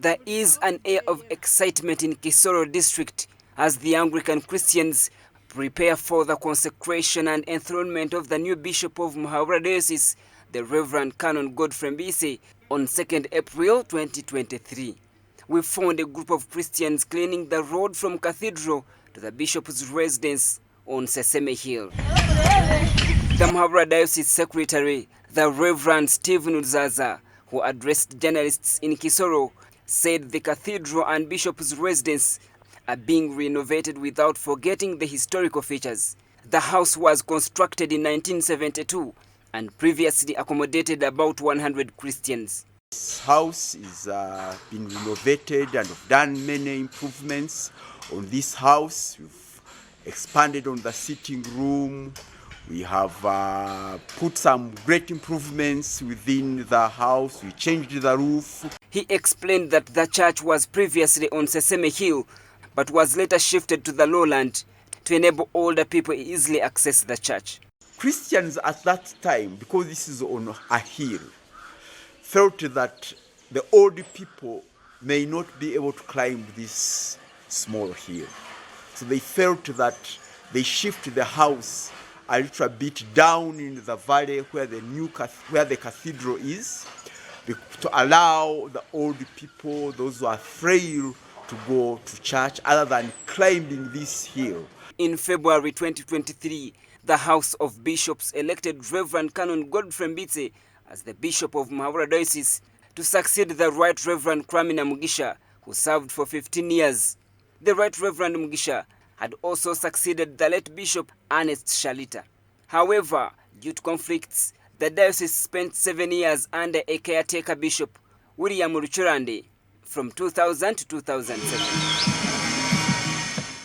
There is an air of excitement in Kisoro district as the Anglican Christians prepare for the consecration and enthronement of the new Bishop of Muhabura Diocese, the Reverend Canon Godfrey Mbitse, on 2nd April 2023. We found a group of Christians cleaning the road from Cathedral to the Bishop's residence on Sesame Hill. The Muhabura Diocese Secretary, the Reverend Stephen Uzaza, who addressed journalists in Kisoro, said the cathedral and bishop's residence are being renovated without forgetting the historical features. The house was constructed in 1972 and previously accommodated about 100 Christians. This house is been renovated and we've done many improvements on this house. We've expanded on the sitting room. We have put some great improvements within the house. We changed the roof. He explained that the church was previously on Sesame Hill, but was later shifted to the lowland to enable older people easily access the church. Christians at that time, because this is on a hill, felt that the old people may not be able to climb this small hill. So they felt that they shift the house a little bit down in the valley where the cathedral is, to allow the old people, those who are frail, to go to church other than climbing this hill. In February 2023, the House of Bishops elected Reverend Canon Godfrey Mbitse as the Bishop of Muhabura Diocese to succeed the Right Reverend Kramina Mugisha, who served for 15 years. The Right Reverend Mugisha had also succeeded the late Bishop Ernest Shalita. However, due to conflicts, the diocese spent 7 years under a caretaker bishop, William Ruchurande, from 2000 to 2007.